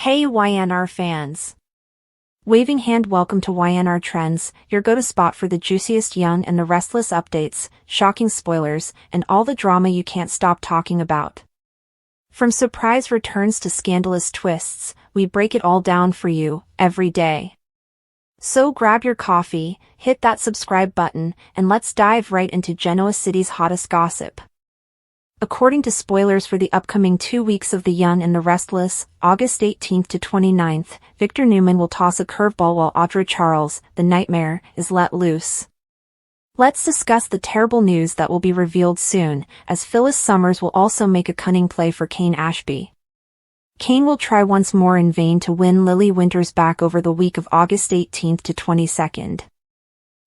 Hey YNR fans! Waving hand, welcome to YNR Trends, your go-to spot for the juiciest Young and the Restless updates, shocking spoilers, and all the drama you can't stop talking about. From surprise returns to scandalous twists, we break it all down for you, every day. So grab your coffee, hit that subscribe button, and let's dive right into Genoa City's hottest gossip. According to spoilers for the upcoming 2 weeks of The Young and the Restless, August 18th to 29th, Victor Newman will toss a curveball while Audra Charles, the nightmare, is let loose. Let's discuss the terrible news that will be revealed soon, as Phyllis Summers will also make a cunning play for Kane Ashby. Kane will try once more in vain to win Lily Winters back over the week of August 18th to 22nd.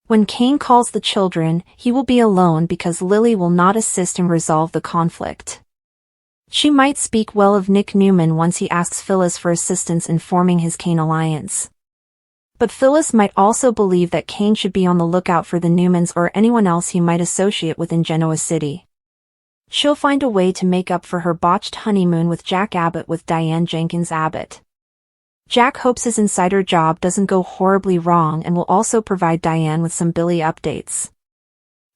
When Kane calls the children, he will be alone because Lily will not assist him resolve the conflict. She might speak well of Nick Newman once he asks Phyllis for assistance in forming his Kane alliance. But Phyllis might also believe that Kane should be on the lookout for the Newmans or anyone else he might associate with in Genoa City. She'll find a way to make up for her botched honeymoon with Jack Abbott with Diane Jenkins Abbott. Jack hopes his insider job doesn't go horribly wrong and will also provide Diane with some Billy updates.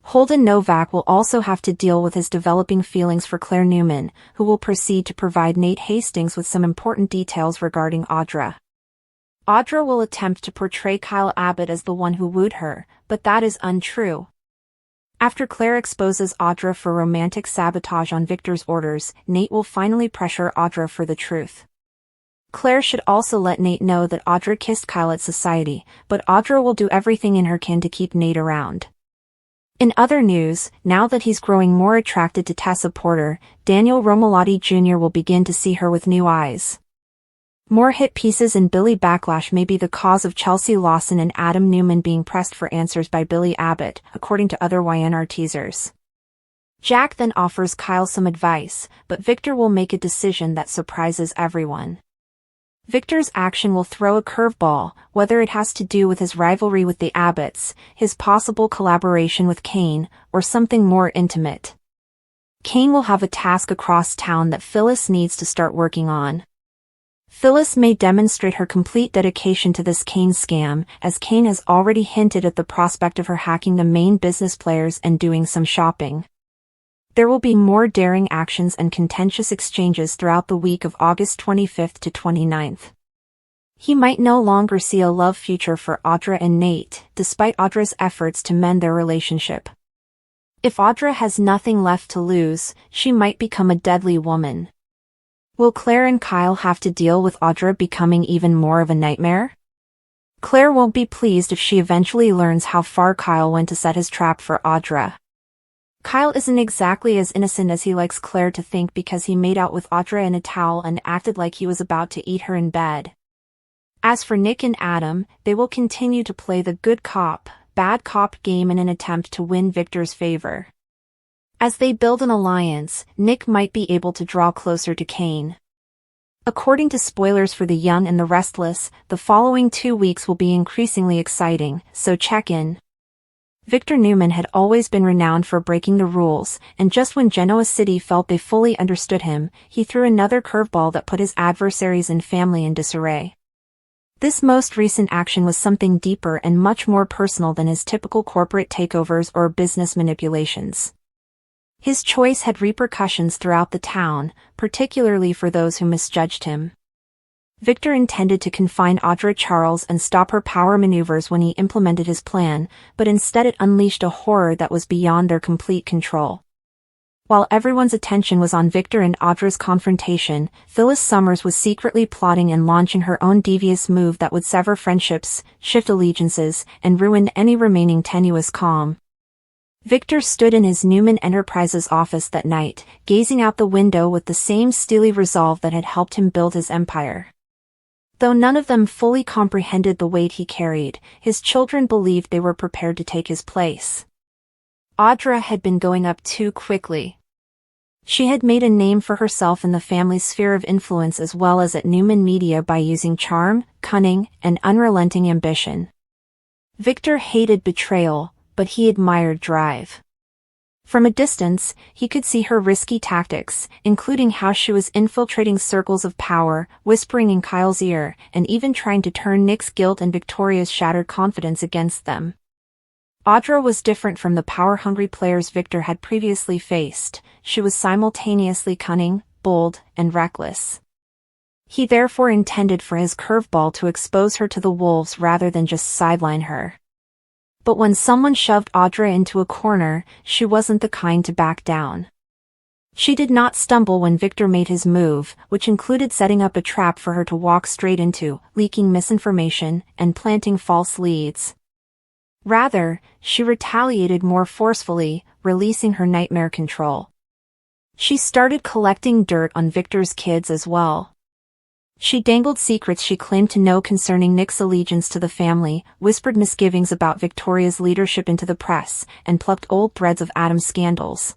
Holden Novak will also have to deal with his developing feelings for Claire Newman, who will proceed to provide Nate Hastings with some important details regarding Audra. Audra will attempt to portray Kyle Abbott as the one who wooed her, but that is untrue. After Claire exposes Audra for romantic sabotage on Victor's orders, Nate will finally pressure Audra for the truth. Claire should also let Nate know that Audra kissed Kyle at society, but Audra will do everything in her can to keep Nate around. In other news, now that he's growing more attracted to Tessa Porter, Daniel Romalotti Jr. will begin to see her with new eyes. More hit pieces and Billy backlash may be the cause of Chelsea Lawson and Adam Newman being pressed for answers by Billy Abbott, according to other YNR teasers. Jack then offers Kyle some advice, but Victor will make a decision that surprises everyone. Victor's action will throw a curveball, whether it has to do with his rivalry with the Abbotts, his possible collaboration with Kane, or something more intimate. Kane will have a task across town that Phyllis needs to start working on. Phyllis may demonstrate her complete dedication to this Kane scam, as Kane has already hinted at the prospect of her hacking the main business players and doing some shopping. There will be more daring actions and contentious exchanges throughout the week of August 25th to 29th. He might no longer see a love future for Audra and Nate, despite Audra's efforts to mend their relationship. If Audra has nothing left to lose, she might become a deadly woman. Will Claire and Kyle have to deal with Audra becoming even more of a nightmare? Claire won't be pleased if she eventually learns how far Kyle went to set his trap for Audra. Kyle isn't exactly as innocent as he likes Claire to think because he made out with Audra in a towel and acted like he was about to eat her in bed. As for Nick and Adam, they will continue to play the good cop, bad cop game in an attempt to win Victor's favor. As they build an alliance, Nick might be able to draw closer to Kane. According to spoilers for The Young and the Restless, the following 2 weeks will be increasingly exciting, so check in. Victor Newman had always been renowned for breaking the rules, and just when Genoa City felt they fully understood him, he threw another curveball that put his adversaries and family in disarray. This most recent action was something deeper and much more personal than his typical corporate takeovers or business manipulations. His choice had repercussions throughout the town, particularly for those who misjudged him. Victor intended to confine Audra Charles and stop her power maneuvers when he implemented his plan, but instead it unleashed a horror that was beyond their complete control. While everyone's attention was on Victor and Audra's confrontation, Phyllis Summers was secretly plotting and launching her own devious move that would sever friendships, shift allegiances, and ruin any remaining tenuous calm. Victor stood in his Newman Enterprises office that night, gazing out the window with the same steely resolve that had helped him build his empire. Though none of them fully comprehended the weight he carried, his children believed they were prepared to take his place. Audra had been going up too quickly. She had made a name for herself in the family's sphere of influence as well as at Newman Media by using charm, cunning, and unrelenting ambition. Victor hated betrayal, but he admired drive. From a distance, he could see her risky tactics, including how she was infiltrating circles of power, whispering in Kyle's ear, and even trying to turn Nick's guilt and Victoria's shattered confidence against them. Audra was different from the power-hungry players Victor had previously faced. She was simultaneously cunning, bold, and reckless. He therefore intended for his curveball to expose her to the wolves rather than just sideline her. But when someone shoved Audra into a corner, she wasn't the kind to back down. She did not stumble when Victor made his move, which included setting up a trap for her to walk straight into, leaking misinformation, and planting false leads. Rather, she retaliated more forcefully, releasing her nightmare control. She started collecting dirt on Victor's kids as well. She dangled secrets she claimed to know concerning Nick's allegiance to the family, whispered misgivings about Victoria's leadership into the press, and plucked old threads of Adam's scandals.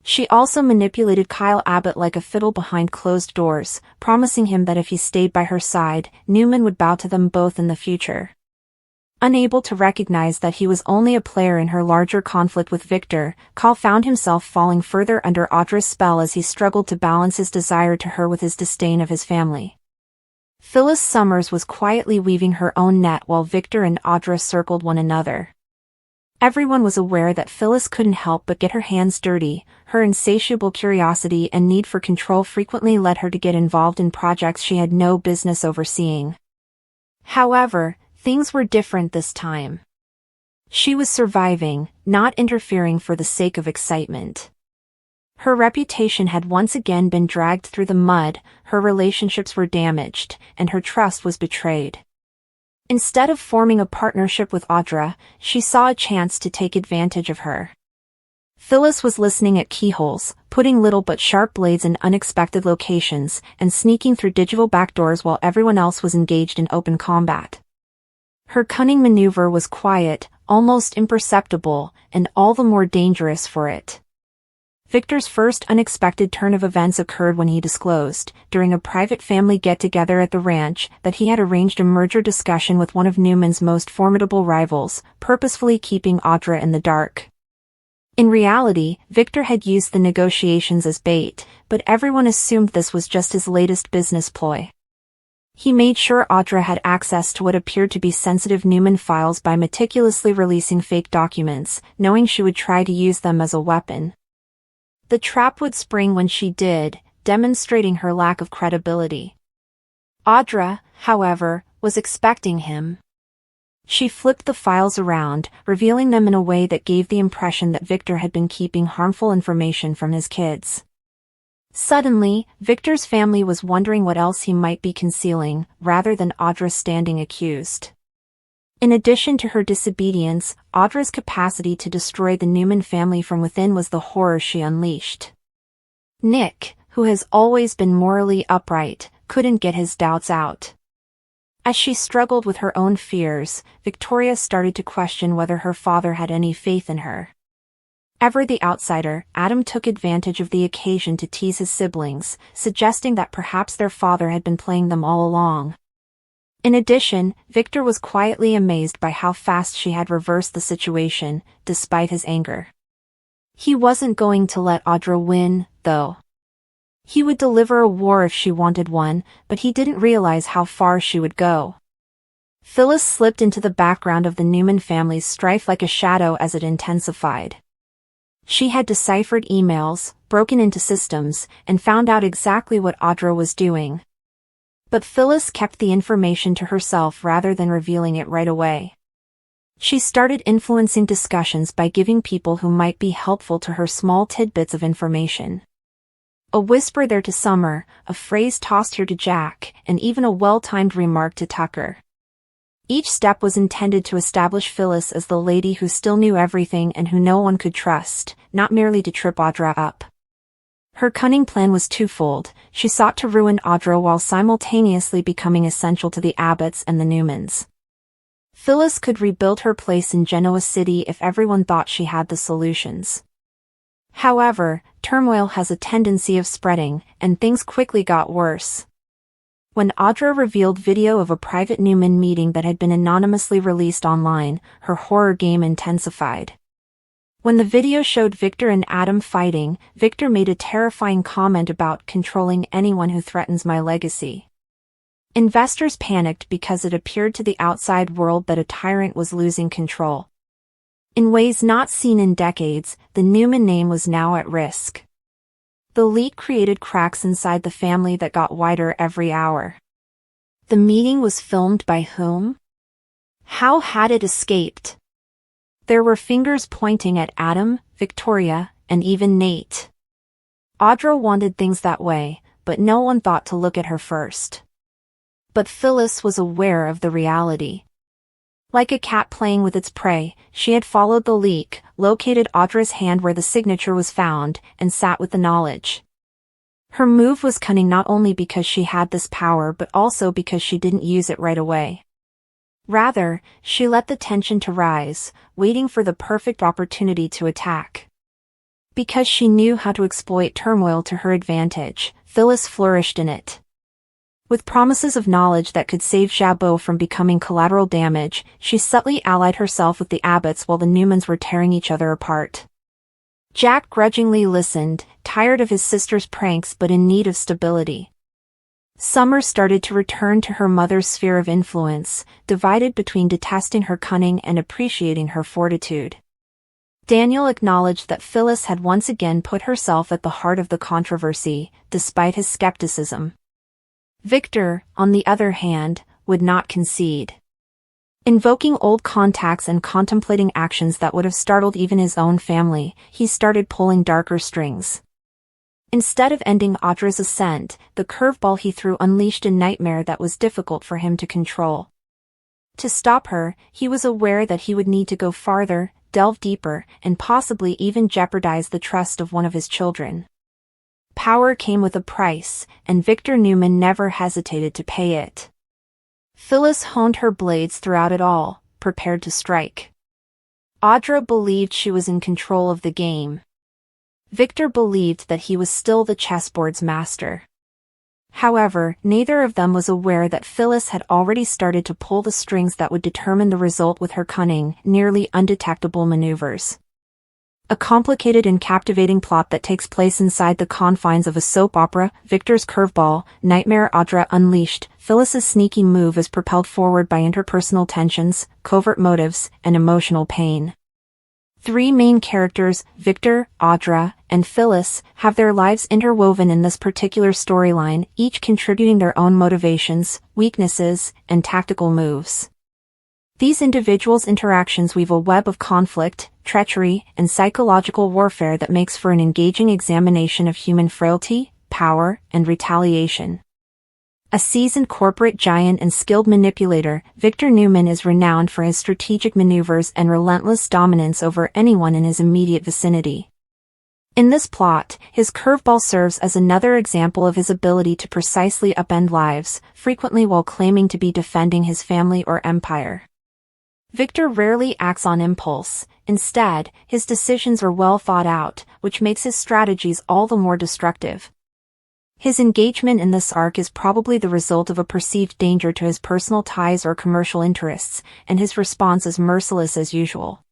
She also manipulated Kyle Abbott like a fiddle behind closed doors, promising him that if he stayed by her side, Newman would bow to them both in the future. Unable to recognize that he was only a player in her larger conflict with Victor, Kyle found himself falling further under Audra's spell as he struggled to balance his desire to her with his disdain of his family. Phyllis Summers was quietly weaving her own net while Victor and Audra circled one another. Everyone was aware that Phyllis couldn't help but get her hands dirty. Her insatiable curiosity and need for control frequently led her to get involved in projects she had no business overseeing. However, things were different this time. She was surviving, not interfering for the sake of excitement. Her reputation had once again been dragged through the mud, her relationships were damaged, and her trust was betrayed. Instead of forming a partnership with Audra, she saw a chance to take advantage of her. Phyllis was listening at keyholes, putting little but sharp blades in unexpected locations, and sneaking through digital backdoors while everyone else was engaged in open combat. Her cunning maneuver was quiet, almost imperceptible, and all the more dangerous for it. Victor's first unexpected turn of events occurred when he disclosed, during a private family get-together at the ranch, that he had arranged a merger discussion with one of Newman's most formidable rivals, purposefully keeping Audra in the dark. In reality, Victor had used the negotiations as bait, but everyone assumed this was just his latest business ploy. He made sure Audra had access to what appeared to be sensitive Newman files by meticulously releasing fake documents, knowing she would try to use them as a weapon. The trap would spring when she did, demonstrating her lack of credibility. Audra, however, was expecting him. She flipped the files around, revealing them in a way that gave the impression that Victor had been keeping harmful information from his kids. Suddenly, Victor's family was wondering what else he might be concealing, rather than Audra standing accused. In addition to her disobedience, Audra's capacity to destroy the Newman family from within was the horror she unleashed. Nick, who has always been morally upright, couldn't get his doubts out. As she struggled with her own fears, Victoria started to question whether her father had any faith in her. Ever the outsider, Adam took advantage of the occasion to tease his siblings, suggesting that perhaps their father had been playing them all along. In addition, Victor was quietly amazed by how fast she had reversed the situation, despite his anger. He wasn't going to let Audra win, though. He would deliver a war if she wanted one, but he didn't realize how far she would go. Phyllis slipped into the background of the Newman family's strife like a shadow as it intensified. She had deciphered emails, broken into systems, and found out exactly what Audra was doing. But Phyllis kept the information to herself rather than revealing it right away. She started influencing discussions by giving people who might be helpful to her small tidbits of information. A whisper there to Summer, a phrase tossed here to Jack, and even a well-timed remark to Tucker. Each step was intended to establish Phyllis as the lady who still knew everything and who no one could trust, not merely to trip Audra up. Her cunning plan was twofold. She sought to ruin Audra while simultaneously becoming essential to the Abbotts and the Newmans. Phyllis could rebuild her place in Genoa City if everyone thought she had the solutions. However, turmoil has a tendency of spreading, and things quickly got worse. When Audra revealed video of a private Newman meeting that had been anonymously released online, her horror game intensified. When the video showed Victor and Adam fighting, Victor made a terrifying comment about controlling anyone who threatens my legacy. Investors panicked because it appeared to the outside world that a tyrant was losing control. In ways not seen in decades, the Newman name was now at risk. The leak created cracks inside the family that got wider every hour. The meeting was filmed by whom? How had it escaped? There were fingers pointing at Adam, Victoria, and even Nate. Audra wanted things that way, but no one thought to look at her first. But Phyllis was aware of the reality. Like a cat playing with its prey, she had followed the leak, located Audra's hand where the signature was found, and sat with the knowledge. Her move was cunning not only because she had this power but also because she didn't use it right away. Rather, she let the tension to rise, waiting for the perfect opportunity to attack. Because she knew how to exploit turmoil to her advantage, Phyllis flourished in it. With promises of knowledge that could save Jabot from becoming collateral damage, she subtly allied herself with the Abbotts while the Newmans were tearing each other apart. Jack grudgingly listened, tired of his sister's pranks but in need of stability. Summer started to return to her mother's sphere of influence, divided between detesting her cunning and appreciating her fortitude. Daniel acknowledged that Phyllis had once again put herself at the heart of the controversy, despite his skepticism. Victor, on the other hand, would not concede. Invoking old contacts and contemplating actions that would have startled even his own family, he started pulling darker strings. Instead of ending Audra's ascent, the curveball he threw unleashed a nightmare that was difficult for him to control. To stop her, he was aware that he would need to go farther, delve deeper, and possibly even jeopardize the trust of one of his children. Power came with a price, and Victor Newman never hesitated to pay it. Phyllis honed her blades throughout it all, prepared to strike. Audra believed she was in control of the game. Victor believed that he was still the chessboard's master. However, neither of them was aware that Phyllis had already started to pull the strings that would determine the result with her cunning, nearly undetectable maneuvers. A complicated and captivating plot that takes place inside the confines of a soap opera, Victor's curveball, Nightmare Audra Unleashed. Phyllis's sneaky move is propelled forward by interpersonal tensions, covert motives, and emotional pain. Three main characters, Victor, Audra, and Phyllis, have their lives interwoven in this particular storyline, each contributing their own motivations, weaknesses, and tactical moves. These individuals' interactions weave a web of conflict, treachery, and psychological warfare that makes for an engaging examination of human frailty, power, and retaliation. A seasoned corporate giant and skilled manipulator, Victor Newman is renowned for his strategic maneuvers and relentless dominance over anyone in his immediate vicinity. In this plot, his curveball serves as another example of his ability to precisely upend lives, frequently while claiming to be defending his family or empire. Victor rarely acts on impulse. Instead, his decisions are well thought out, which makes his strategies all the more destructive. His engagement in this arc is probably the result of a perceived danger to his personal ties or commercial interests, and his response is merciless as usual.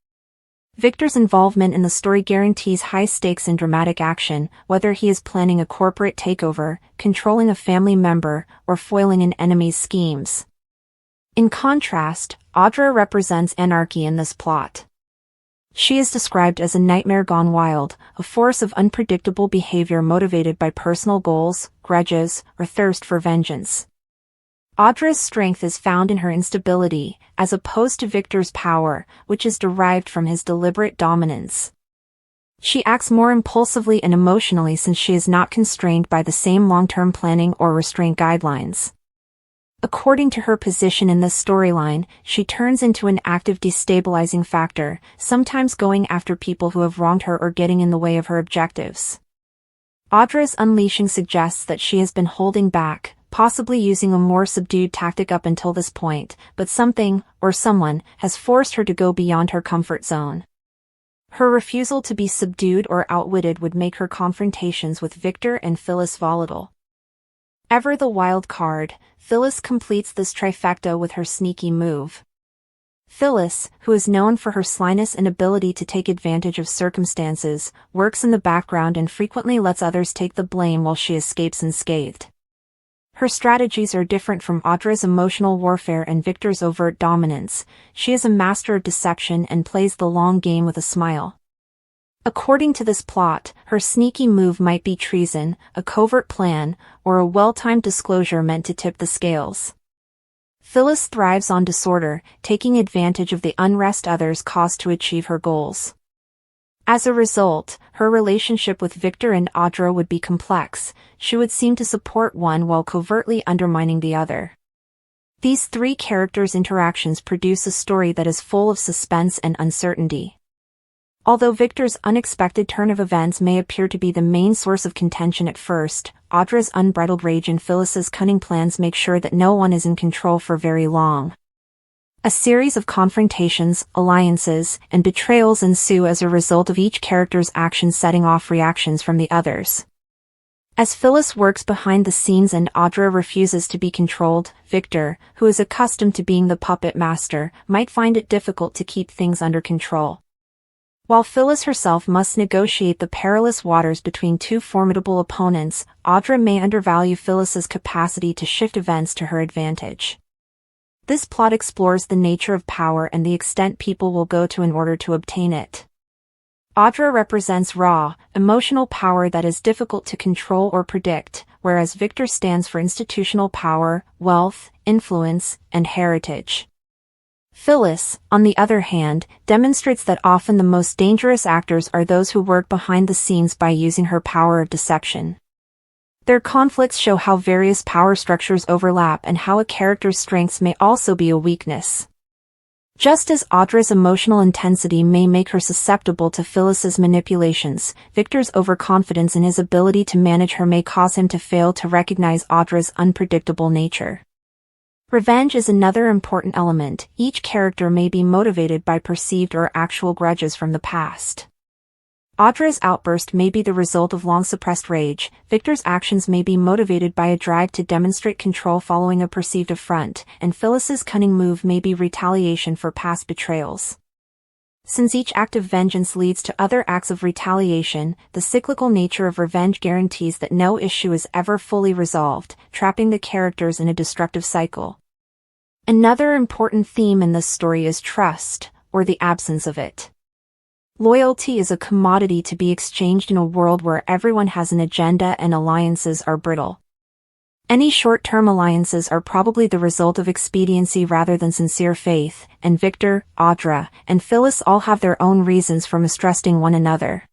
Victor's involvement in the story guarantees high stakes and dramatic action, whether he is planning a corporate takeover, controlling a family member, or foiling an enemy's schemes. In contrast, Audra represents anarchy in this plot. She is described as a nightmare gone wild, a force of unpredictable behavior motivated by personal goals, grudges, or thirst for vengeance. Audra's strength is found in her instability, as opposed to Victor's power, which is derived from his deliberate dominance. She acts more impulsively and emotionally since she is not constrained by the same long-term planning or restraint guidelines. According to her position in this storyline, she turns into an active destabilizing factor, sometimes going after people who have wronged her or getting in the way of her objectives. Audra's unleashing suggests that she has been holding back, possibly using a more subdued tactic up until this point, but something, or someone, has forced her to go beyond her comfort zone. Her refusal to be subdued or outwitted would make her confrontations with Victor and Phyllis volatile. Ever the wild card, Phyllis completes this trifecta with her sneaky move. Phyllis, who is known for her slyness and ability to take advantage of circumstances, works in the background and frequently lets others take the blame while she escapes unscathed. Her strategies are different from Audra's emotional warfare and Victor's overt dominance. She is a master of deception and plays the long game with a smile. According to this plot, her sneaky move might be treason, a covert plan, or a well-timed disclosure meant to tip the scales. Phyllis thrives on disorder, taking advantage of the unrest others cause to achieve her goals. As a result, her relationship with Victor and Audra would be complex. She would seem to support one while covertly undermining the other. These three characters' interactions produce a story that is full of suspense and uncertainty. Although Victor's unexpected turn of events may appear to be the main source of contention at first, Audra's unbridled rage and Phyllis's cunning plans make sure that no one is in control for very long. A series of confrontations, alliances, and betrayals ensue as a result of each character's actions setting off reactions from the others. As Phyllis works behind the scenes and Audra refuses to be controlled, Victor, who is accustomed to being the puppet master, might find it difficult to keep things under control. While Phyllis herself must negotiate the perilous waters between two formidable opponents, Audra may undervalue Phyllis's capacity to shift events to her advantage. This plot explores the nature of power and the extent people will go to in order to obtain it. Audra represents raw, emotional power that is difficult to control or predict, whereas Victor stands for institutional power, wealth, influence, and heritage. Phyllis, on the other hand, demonstrates that often the most dangerous actors are those who work behind the scenes by using her power of deception. Their conflicts show how various power structures overlap and how a character's strengths may also be a weakness. Just as Audra's emotional intensity may make her susceptible to Phyllis's manipulations, Victor's overconfidence in his ability to manage her may cause him to fail to recognize Audra's unpredictable nature. Revenge is another important element. Each character may be motivated by perceived or actual grudges from the past. Audra's outburst may be the result of long-suppressed rage. Victor's actions may be motivated by a drive to demonstrate control following a perceived affront, and Phyllis's cunning move may be retaliation for past betrayals. Since each act of vengeance leads to other acts of retaliation, the cyclical nature of revenge guarantees that no issue is ever fully resolved, trapping the characters in a destructive cycle. Another important theme in this story is trust, or the absence of it. Loyalty is a commodity to be exchanged in a world where everyone has an agenda and alliances are brittle. Any short-term alliances are probably the result of expediency rather than sincere faith, and Victor, Audra, and Phyllis all have their own reasons for mistrusting one another.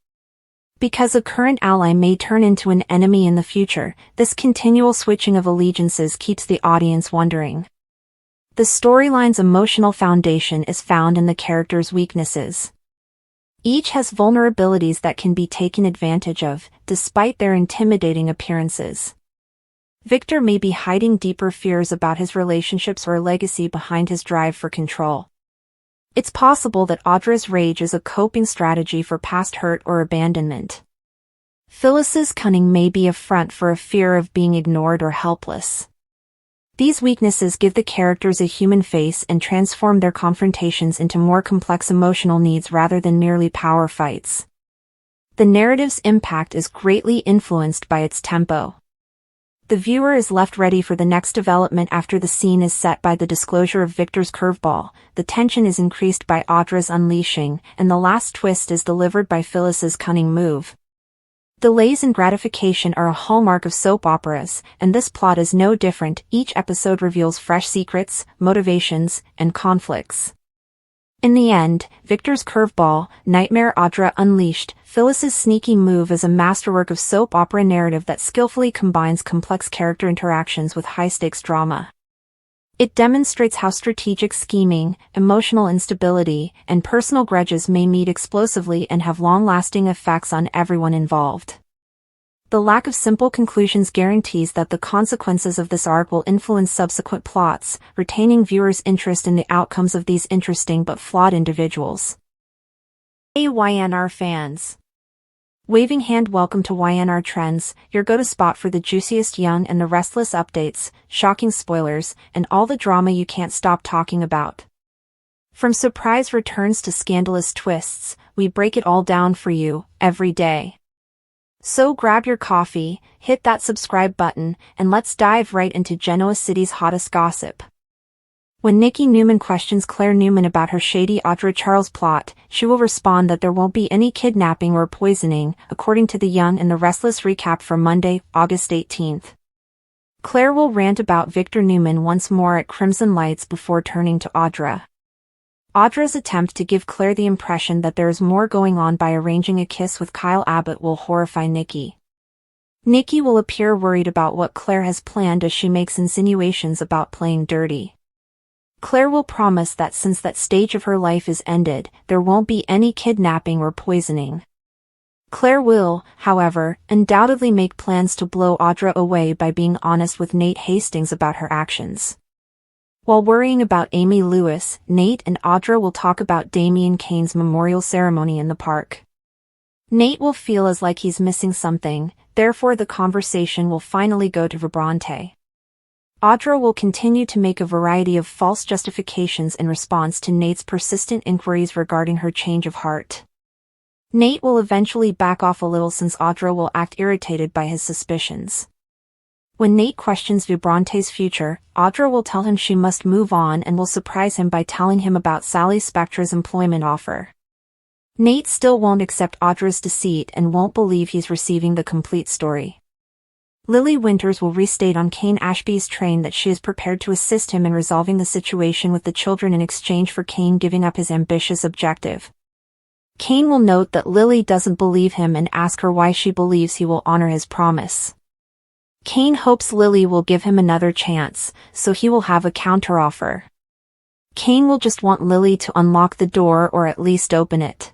Because a current ally may turn into an enemy in the future, this continual switching of allegiances keeps the audience wondering. The storyline's emotional foundation is found in the characters' weaknesses. Each has vulnerabilities that can be taken advantage of, despite their intimidating appearances. Victor may be hiding deeper fears about his relationships or legacy behind his drive for control. It's possible that Audra's rage is a coping strategy for past hurt or abandonment. Phyllis's cunning may be a front for a fear of being ignored or helpless. These weaknesses give the characters a human face and transform their confrontations into more complex emotional needs rather than merely power fights. The narrative's impact is greatly influenced by its tempo. The viewer is left ready for the next development after the scene is set by the disclosure of Victor's curveball, the tension is increased by Audra's unleashing, and the last twist is delivered by Phyllis's cunning move. Delays in gratification are a hallmark of soap operas, and this plot is no different. Each episode reveals fresh secrets, motivations, and conflicts. In the end, Victor's curveball, Nightmare Audra Unleashed, Phyllis's sneaky move is a masterwork of soap opera narrative that skillfully combines complex character interactions with high-stakes drama. It demonstrates how strategic scheming, emotional instability, and personal grudges may meet explosively and have long-lasting effects on everyone involved. The lack of simple conclusions guarantees that the consequences of this arc will influence subsequent plots, retaining viewers' interest in the outcomes of these interesting but flawed individuals. Hey YNR fans! Waving hand welcome to YNR Trends, your go-to spot for the juiciest Young and the Restless updates, shocking spoilers, and all the drama you can't stop talking about. From surprise returns to scandalous twists, we break it all down for you, every day. So grab your coffee, hit that subscribe button, and let's dive right into Genoa City's hottest gossip. When Nikki Newman questions Claire Newman about her shady Audra Charles plot, she will respond that there won't be any kidnapping or poisoning, according to the Young and the Restless recap for Monday, August 18th. Claire will rant about Victor Newman once more at Crimson Lights before turning to Audra. Audra's attempt to give Claire the impression that there is more going on by arranging a kiss with Kyle Abbott will horrify Nikki. Nikki will appear worried about what Claire has planned as she makes insinuations about playing dirty. Claire will promise that since that stage of her life is ended, there won't be any kidnapping or poisoning. Claire will, however, undoubtedly make plans to blow Audra away by being honest with Nate Hastings about her actions. While worrying about Amy Lewis, Nate and Audra will talk about Damian Kane's memorial ceremony in the park. Nate will feel as like he's missing something, therefore the conversation will finally go to Vibrante. Audra will continue to make a variety of false justifications in response to Nate's persistent inquiries regarding her change of heart. Nate will eventually back off a little since Audra will act irritated by his suspicions. When Nate questions Vibrante's future, Audra will tell him she must move on and will surprise him by telling him about Sally Spectra's employment offer. Nate still won't accept Audra's deceit and won't believe he's receiving the complete story. Lily Winters will restate on Kane Ashby's train that she is prepared to assist him in resolving the situation with the children in exchange for Kane giving up his ambitious objective. Kane will note that Lily doesn't believe him and ask her why she believes he will honor his promise. Kane hopes Lily will give him another chance, so he will have a counteroffer. Kane will just want Lily to unlock the door or at least open it.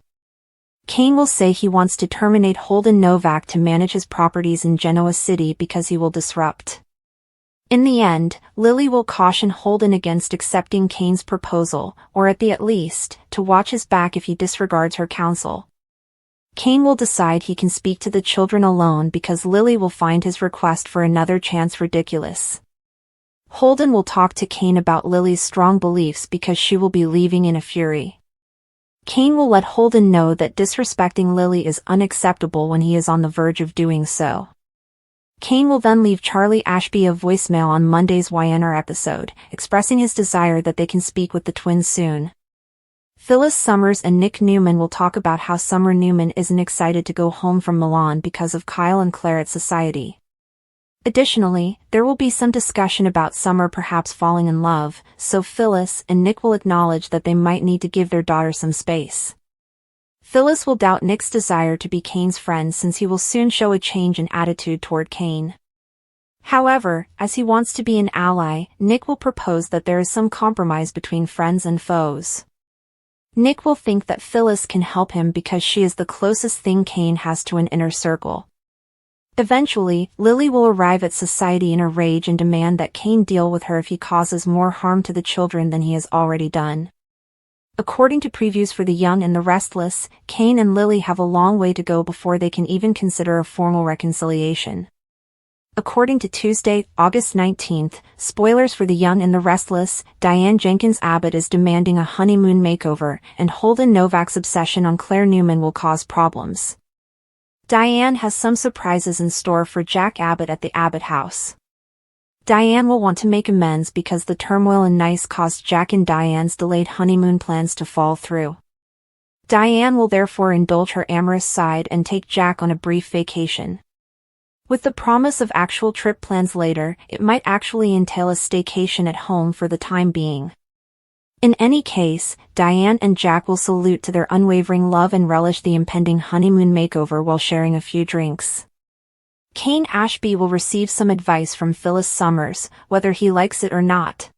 Kane will say he wants to terminate Holden Novak to manage his properties in Genoa City because he will disrupt. In the end, Lily will caution Holden against accepting Kane's proposal, or at the least, to watch his back if he disregards her counsel. Kane will decide he can speak to the children alone because Lily will find his request for another chance ridiculous. Holden will talk to Kane about Lily's strong beliefs because she will be leaving in a fury. Kane will let Holden know that disrespecting Lily is unacceptable when he is on the verge of doing so. Kane will then leave Charlie Ashby a voicemail on Monday's YNR episode, expressing his desire that they can speak with the twins soon. Phyllis Summers and Nick Newman will talk about how Summer Newman isn't excited to go home from Milan because of Kyle and Claire at Society. Additionally, there will be some discussion about Summer perhaps falling in love, so Phyllis and Nick will acknowledge that they might need to give their daughter some space. Phyllis will doubt Nick's desire to be Kane's friend since he will soon show a change in attitude toward Kane. However, as he wants to be an ally, Nick will propose that there is some compromise between friends and foes. Nick will think that Phyllis can help him because she is the closest thing Kane has to an inner circle. Eventually, Lily will arrive at Society in a rage and demand that Kane deal with her if he causes more harm to the children than he has already done. According to previews for The Young and the Restless, Kane and Lily have a long way to go before they can even consider a formal reconciliation. According to Tuesday, August 19th, spoilers for The Young and the Restless, Diane Jenkins Abbott is demanding a honeymoon makeover, and Holden Novak's obsession on Claire Newman will cause problems. Diane has some surprises in store for Jack Abbott at the Abbott house. Diane will want to make amends because the turmoil in Nice caused Jack and Diane's delayed honeymoon plans to fall through. Diane will therefore indulge her amorous side and take Jack on a brief vacation. With the promise of actual trip plans later, it might actually entail a staycation at home for the time being. In any case, Diane and Jack will salute to their unwavering love and relish the impending honeymoon makeover while sharing a few drinks. Kane Ashby will receive some advice from Phyllis Summers, whether he likes it or not.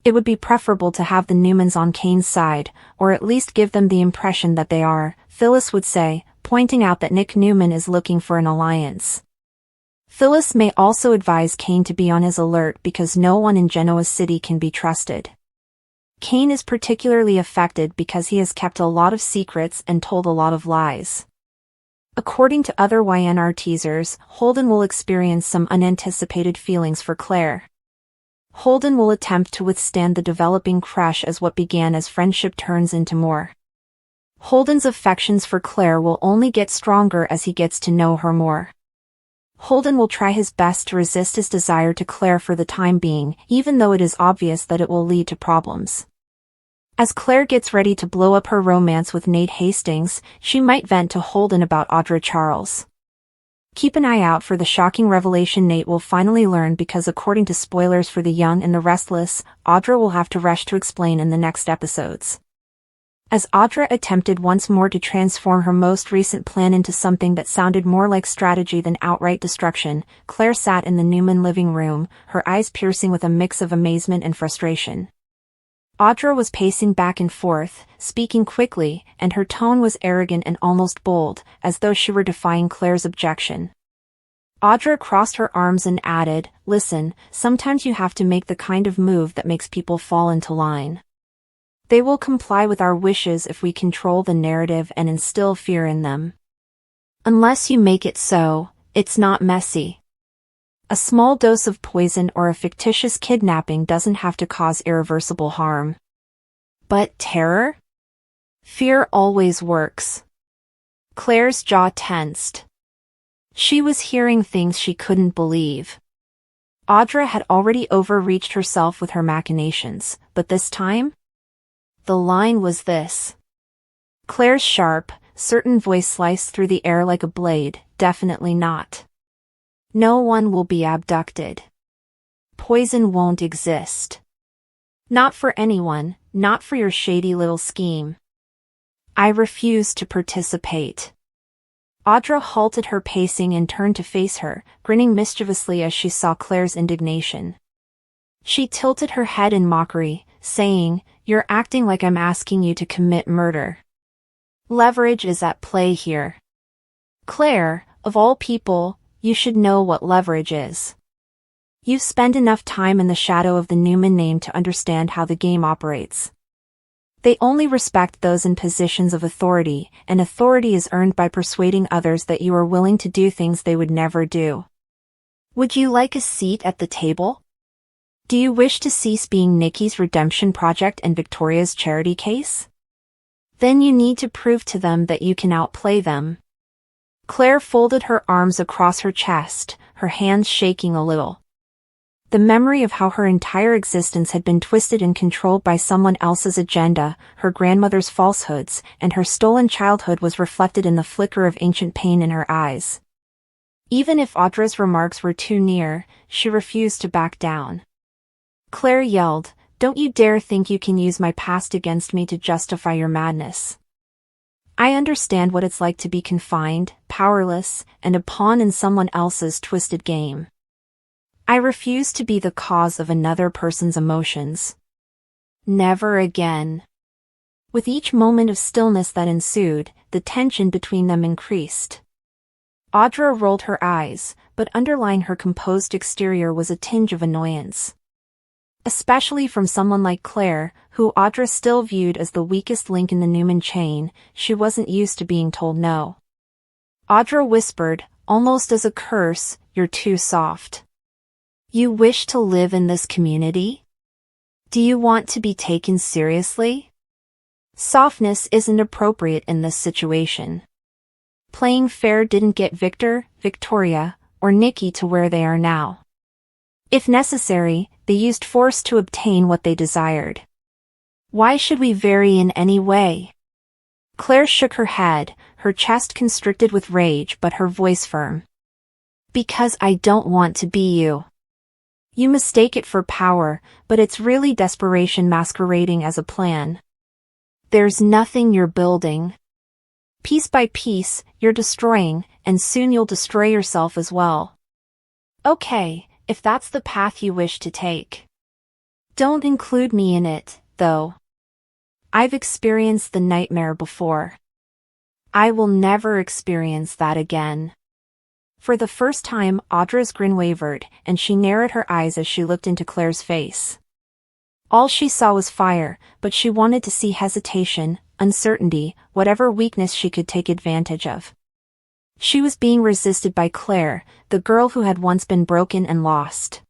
It would be preferable to have the Newmans on Kane's side, or at least give them the impression that they are, Phyllis would say, pointing out that Nick Newman is looking for an alliance. Phyllis may also advise Kane to be on his alert because no one in Genoa City can be trusted. Kane is particularly affected because he has kept a lot of secrets and told a lot of lies. According to other YNR teasers, Holden will experience some unanticipated feelings for Claire. Holden will attempt to withstand the developing crush as what began as friendship turns into more. Holden's affections for Claire will only get stronger as he gets to know her more. Holden will try his best to resist his desire to Claire for the time being, even though it is obvious that it will lead to problems. As Claire gets ready to blow up her romance with Nate Hastings, she might vent to Holden about Audra Charles. Keep an eye out for the shocking revelation Nate will finally learn because according to spoilers for The Young and the Restless, Audra will have to rush to explain in the next episodes. As Audra attempted once more to transform her most recent plan into something that sounded more like strategy than outright destruction, Claire sat in the Newman living room, her eyes piercing with a mix of amazement and frustration. Audra was pacing back and forth, speaking quickly, and her tone was arrogant and almost bold, as though she were defying Claire's objection. Audra crossed her arms and added, "Listen, sometimes you have to make the kind of move that makes people fall into line. They will comply with our wishes if we control the narrative and instill fear in them. Unless you make it so, it's not messy. A small dose of poison or a fictitious kidnapping doesn't have to cause irreversible harm. But terror? Fear always works." Claire's jaw tensed. She was hearing things she couldn't believe. Audra had already overreached herself with her machinations, but this time? The line was this. Claire's sharp, certain voice sliced through the air like a blade, "Definitely not. No one will be abducted. Poison won't exist. Not for anyone, not for your shady little scheme. I refuse to participate." Audra halted her pacing and turned to face her, grinning mischievously as she saw Claire's indignation. She tilted her head in mockery, saying, "You're acting like I'm asking you to commit murder. Leverage is at play here. Claire, of all people, you should know what leverage is. You've spent enough time in the shadow of the Newman name to understand how the game operates. They only respect those in positions of authority, and authority is earned by persuading others that you are willing to do things they would never do. Would you like a seat at the table? Do you wish to cease being Nikki's redemption project and Victoria's charity case? Then you need to prove to them that you can outplay them." Claire folded her arms across her chest, her hands shaking a little. The memory of how her entire existence had been twisted and controlled by someone else's agenda, her grandmother's falsehoods, and her stolen childhood was reflected in the flicker of ancient pain in her eyes. Even if Audra's remarks were too near, she refused to back down. Claire yelled, "Don't you dare think you can use my past against me to justify your madness. I understand what it's like to be confined, powerless, and a pawn in someone else's twisted game. I refuse to be the cause of another person's emotions. Never again." With each moment of stillness that ensued, the tension between them increased. Audra rolled her eyes, but underlying her composed exterior was a tinge of annoyance. Especially from someone like Claire, who Audra still viewed as the weakest link in the Newman chain, she wasn't used to being told no. Audra whispered, almost as a curse, "You're too soft. You wish to live in this community? Do you want to be taken seriously? Softness isn't appropriate in this situation. Playing fair didn't get Victor, Victoria, or Nikki to where they are now. If necessary, they used force to obtain what they desired. Why should we vary in any way?" Claire shook her head, her chest constricted with rage but her voice firm. "Because I don't want to be you. You mistake it for power, but it's really desperation masquerading as a plan. There's nothing you're building. Piece by piece, you're destroying, and soon you'll destroy yourself as well. Okay, if that's the path you wish to take. Don't include me in it, though. I've experienced the nightmare before. I will never experience that again." For the first time, Audra's grin wavered, and she narrowed her eyes as she looked into Claire's face. All she saw was fire, but she wanted to see hesitation, uncertainty, whatever weakness she could take advantage of. She was being resisted by Claire, the girl who had once been broken and lost.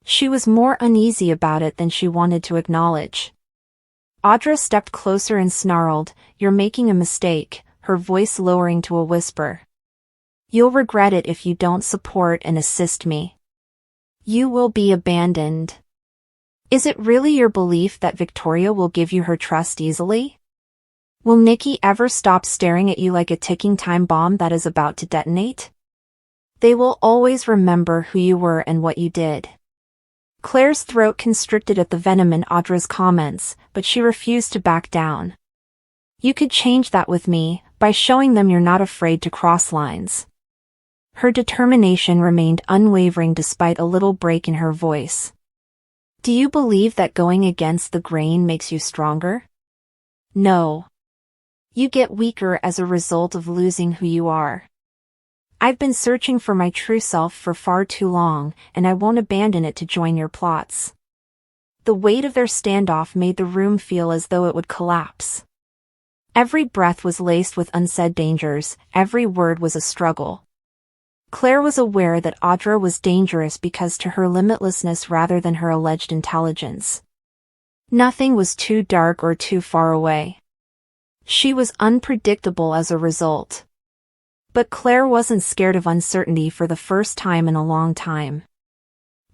She was more uneasy about it than she wanted to acknowledge. Audra stepped closer and snarled, "You're making a mistake," her voice lowering to a whisper. "You'll regret it if you don't support and assist me. You will be abandoned. Is it really your belief that Victoria will give you her trust easily? Will Nikki ever stop staring at you like a ticking time bomb that is about to detonate? They will always remember who you were and what you did." Claire's throat constricted at the venom in Audra's comments, but she refused to back down. "You could change that with me, by showing them you're not afraid to cross lines." Her determination remained unwavering despite a little break in her voice. "Do you believe that going against the grain makes you stronger? No. You get weaker as a result of losing who you are. I've been searching for my true self for far too long, and I won't abandon it to join your plots." The weight of their standoff made the room feel as though it would collapse. Every breath was laced with unsaid dangers, every word was a struggle. Claire was aware that Audra was dangerous because to her limitlessness rather than her alleged intelligence. Nothing was too dark or too far away. She was unpredictable as a result. But Claire wasn't scared of uncertainty for the first time in a long time.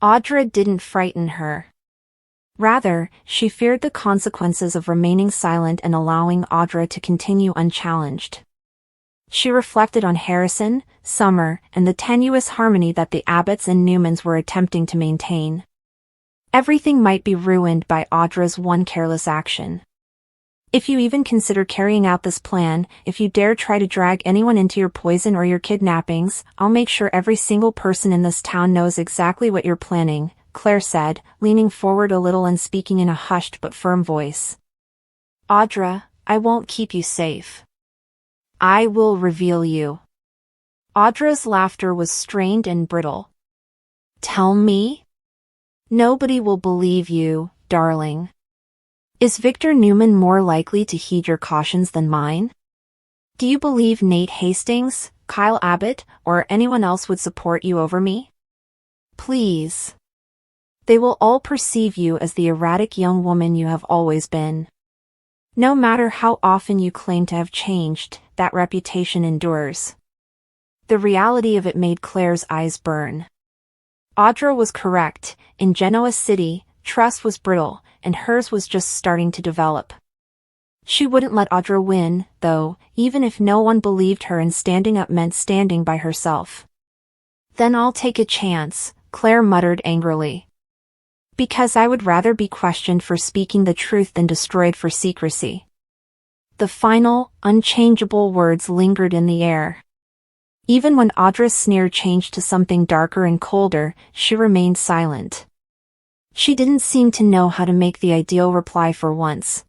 Audra didn't frighten her. Rather, she feared the consequences of remaining silent and allowing Audra to continue unchallenged. She reflected on Harrison, Summer, and the tenuous harmony that the Abbotts and Newmans were attempting to maintain. Everything might be ruined by Audra's one careless action. "If you even consider carrying out this plan, if you dare try to drag anyone into your poison or your kidnappings, I'll make sure every single person in this town knows exactly what you're planning," Claire said, leaning forward a little and speaking in a hushed but firm voice. "Audra, I won't keep you safe. I will reveal you." Audra's laughter was strained and brittle. "Tell me? Nobody will believe you, darling. Is Victor Newman more likely to heed your cautions than mine? Do you believe Nate Hastings, Kyle Abbott, or anyone else would support you over me? Please. They will all perceive you as the erratic young woman you have always been. No matter how often you claim to have changed, that reputation endures." The reality of it made Claire's eyes burn. Audra was correct. In Genoa City, trust was brittle, and hers was just starting to develop. She wouldn't let Audra win, though, even if no one believed her and standing up meant standing by herself. "Then I'll take a chance," Claire muttered angrily. "Because I would rather be questioned for speaking the truth than destroyed for secrecy." The final, unchangeable words lingered in the air. Even when Audra's sneer changed to something darker and colder, she remained silent. She didn't seem to know how to make the ideal reply for once.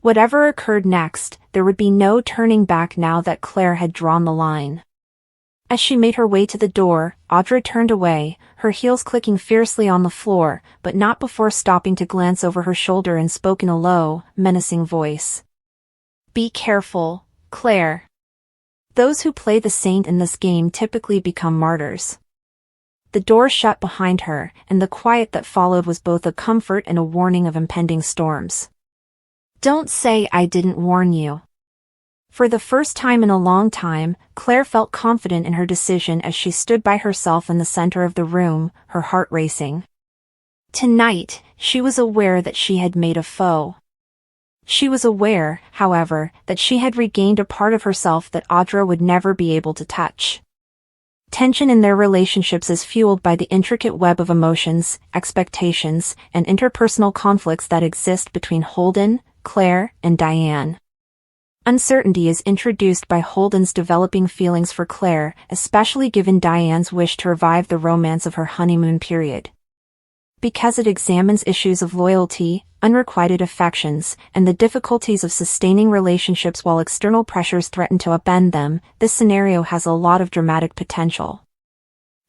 Whatever occurred next, there would be no turning back now that Claire had drawn the line. As she made her way to the door, Audra turned away, her heels clicking fiercely on the floor, but not before stopping to glance over her shoulder and spoke in a low, menacing voice. "Be careful, Claire. Those who play the saint in this game typically become martyrs." The door shut behind her, and the quiet that followed was both a comfort and a warning of impending storms. "Don't say I didn't warn you." For the first time in a long time, Claire felt confident in her decision as she stood by herself in the center of the room, her heart racing. Tonight, she was aware that she had made a foe. She was aware, however, that she had regained a part of herself that Audra would never be able to touch. Tension in their relationships is fueled by the intricate web of emotions, expectations, and interpersonal conflicts that exist between Holden, Claire, and Diane. Uncertainty is introduced by Holden's developing feelings for Claire, especially given Diane's wish to revive the romance of her honeymoon period. Because it examines issues of loyalty, unrequited affections, and the difficulties of sustaining relationships while external pressures threaten to upend them, this scenario has a lot of dramatic potential.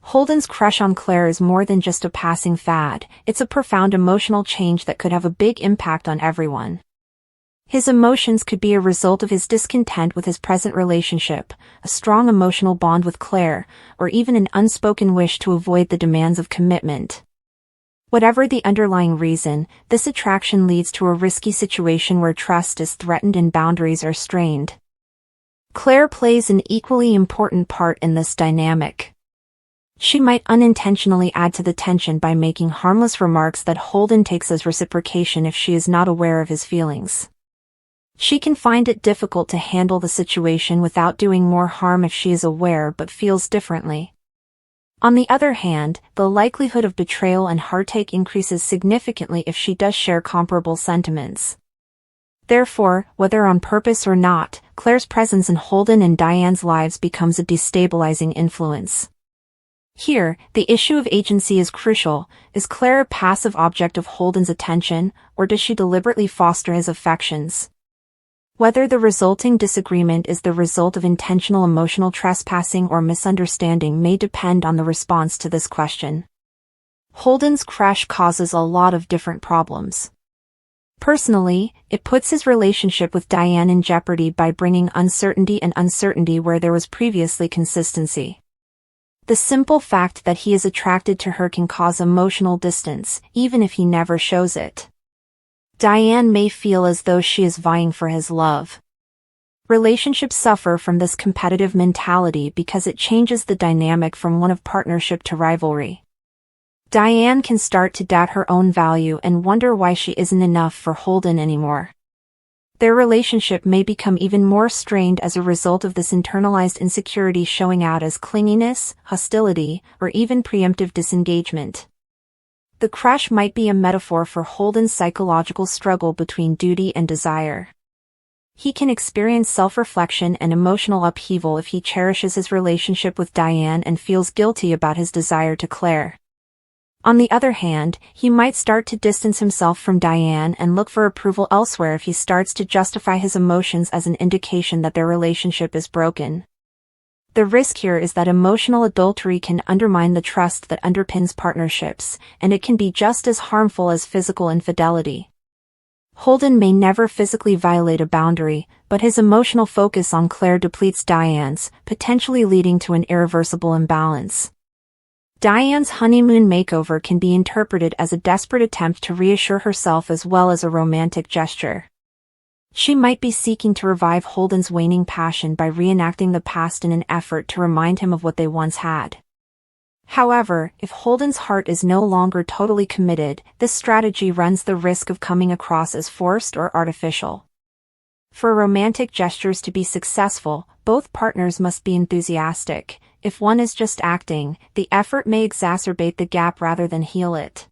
Holden's crush on Claire is more than just a passing fad, it's a profound emotional change that could have a big impact on everyone. His emotions could be a result of his discontent with his present relationship, a strong emotional bond with Claire, or even an unspoken wish to avoid the demands of commitment. Whatever the underlying reason, this attraction leads to a risky situation where trust is threatened and boundaries are strained. Claire plays an equally important part in this dynamic. She might unintentionally add to the tension by making harmless remarks that Holden takes as reciprocation if she is not aware of his feelings. She can find it difficult to handle the situation without doing more harm if she is aware but feels differently. On the other hand, the likelihood of betrayal and heartache increases significantly if she does share comparable sentiments. Therefore, whether on purpose or not, Claire's presence in Holden and Diane's lives becomes a destabilizing influence. Here, the issue of agency is crucial. Is Claire a passive object of Holden's attention, or does she deliberately foster his affections? Whether the resulting disagreement is the result of intentional emotional trespassing or misunderstanding may depend on the response to this question. Holden's crush causes a lot of different problems. Personally, it puts his relationship with Diane in jeopardy by bringing uncertainty where there was previously consistency. The simple fact that he is attracted to her can cause emotional distance, even if he never shows it. Diane may feel as though she is vying for his love. Relationships suffer from this competitive mentality because it changes the dynamic from one of partnership to rivalry. Diane can start to doubt her own value and wonder why she isn't enough for Holden anymore. Their relationship may become even more strained as a result of this internalized insecurity showing out as clinginess, hostility, or even preemptive disengagement. The crush might be a metaphor for Holden's psychological struggle between duty and desire. He can experience self-reflection and emotional upheaval if he cherishes his relationship with Diane and feels guilty about his desire to Claire. On the other hand, he might start to distance himself from Diane and look for approval elsewhere if he starts to justify his emotions as an indication that their relationship is broken. The risk here is that emotional adultery can undermine the trust that underpins partnerships, and it can be just as harmful as physical infidelity. Holden may never physically violate a boundary, but his emotional focus on Claire depletes Diane's, potentially leading to an irreversible imbalance. Diane's honeymoon makeover can be interpreted as a desperate attempt to reassure herself as well as a romantic gesture. She might be seeking to revive Holden's waning passion by reenacting the past in an effort to remind him of what they once had. However, if Holden's heart is no longer totally committed, this strategy runs the risk of coming across as forced or artificial. For romantic gestures to be successful, both partners must be enthusiastic. If one is just acting, the effort may exacerbate the gap rather than heal it.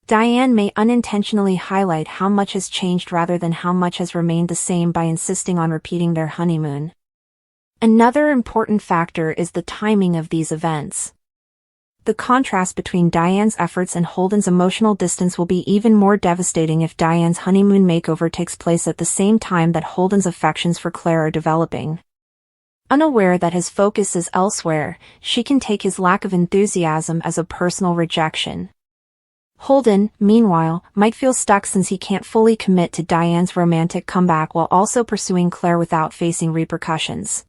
Diane may unintentionally highlight how much has changed rather than how much has remained the same by insisting on repeating their honeymoon. Another important factor is the timing of these events. The contrast between Diane's efforts and Holden's emotional distance will be even more devastating if Diane's honeymoon makeover takes place at the same time that Holden's affections for Claire are developing. Unaware that his focus is elsewhere, she can take his lack of enthusiasm as a personal rejection. Holden, meanwhile, might feel stuck since he can't fully commit to Diane's romantic comeback while also pursuing Claire without facing repercussions.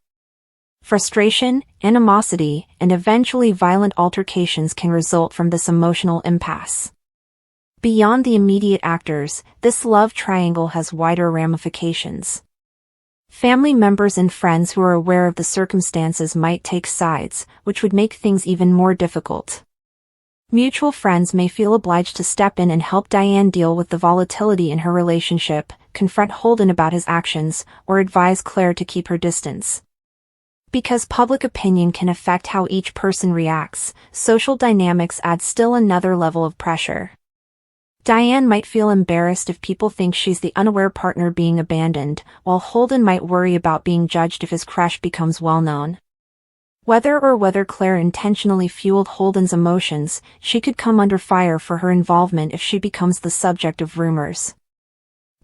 Frustration, animosity, and eventually violent altercations can result from this emotional impasse. Beyond the immediate actors, this love triangle has wider ramifications. Family members and friends who are aware of the circumstances might take sides, which would make things even more difficult. Mutual friends may feel obliged to step in and help Diane deal with the volatility in her relationship, confront Holden about his actions, or advise Claire to keep her distance. Because public opinion can affect how each person reacts, social dynamics add still another level of pressure. Diane might feel embarrassed if people think she's the unaware partner being abandoned, while Holden might worry about being judged if his crush becomes well-known. Whether Claire intentionally fueled Holden's emotions, she could come under fire for her involvement if she becomes the subject of rumors.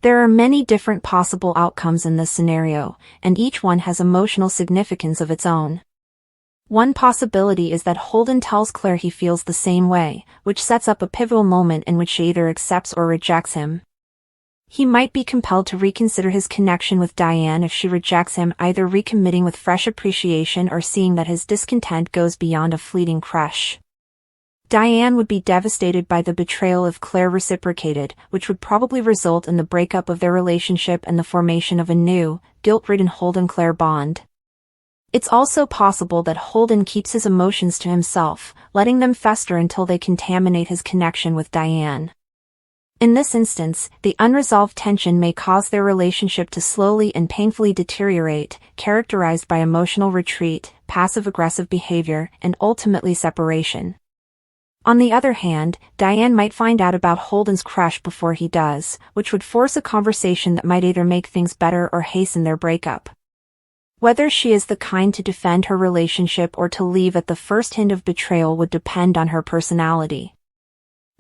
There are many different possible outcomes in this scenario, and each one has emotional significance of its own. One possibility is that Holden tells Claire he feels the same way, which sets up a pivotal moment in which she either accepts or rejects him. He might be compelled to reconsider his connection with Diane if she rejects him, either recommitting with fresh appreciation or seeing that his discontent goes beyond a fleeting crush. Diane would be devastated by the betrayal if Claire reciprocated, which would probably result in the breakup of their relationship and the formation of a new, guilt-ridden Holden-Claire bond. It's also possible that Holden keeps his emotions to himself, letting them fester until they contaminate his connection with Diane. In this instance, the unresolved tension may cause their relationship to slowly and painfully deteriorate, characterized by emotional retreat, passive-aggressive behavior, and ultimately separation. On the other hand, Diane might find out about Holden's crush before he does, which would force a conversation that might either make things better or hasten their breakup. Whether she is the kind to defend her relationship or to leave at the first hint of betrayal would depend on her personality.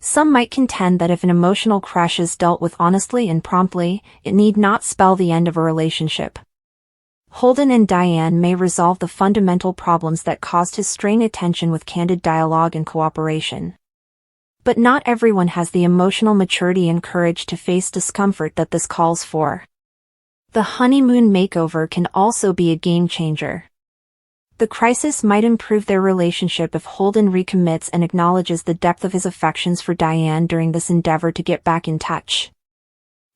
Some might contend that if an emotional crush is dealt with honestly and promptly, it need not spell the end of a relationship. Holden and Diane may resolve the fundamental problems that caused his strained attention with candid dialogue and cooperation. But not everyone has the emotional maturity and courage to face discomfort that this calls for. The honeymoon makeover can also be a game changer. The crisis might improve their relationship if Holden recommits and acknowledges the depth of his affections for Diane during this endeavor to get back in touch.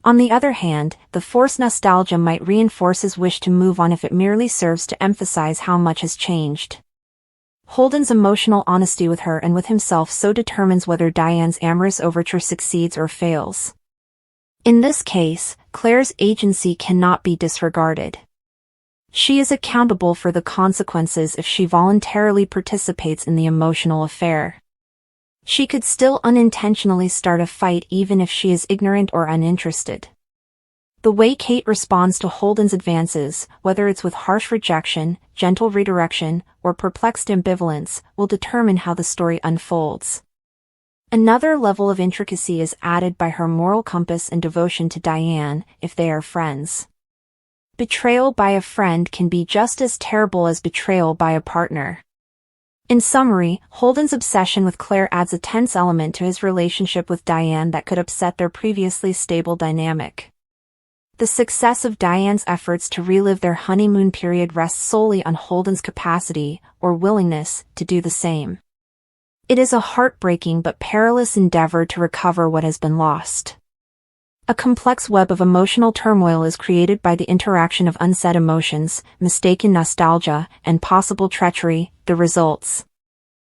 On the other hand, the forced nostalgia might reinforce his wish to move on if it merely serves to emphasize how much has changed. Holden's emotional honesty with her and with himself so determines whether Diane's amorous overture succeeds or fails. In this case, Claire's agency cannot be disregarded. She is accountable for the consequences if she voluntarily participates in the emotional affair. She could still unintentionally start a fight even if she is ignorant or uninterested. The way Kate responds to Holden's advances, whether it's with harsh rejection, gentle redirection, or perplexed ambivalence, will determine how the story unfolds. Another level of intricacy is added by her moral compass and devotion to Diane, if they are friends. Betrayal by a friend can be just as terrible as betrayal by a partner. In summary, Holden's obsession with Claire adds a tense element to his relationship with Diane that could upset their previously stable dynamic. The success of Diane's efforts to relive their honeymoon period rests solely on Holden's capacity, or willingness, to do the same. It is a heartbreaking but perilous endeavor to recover what has been lost. A complex web of emotional turmoil is created by the interaction of unsaid emotions, mistaken nostalgia, and possible treachery, the results.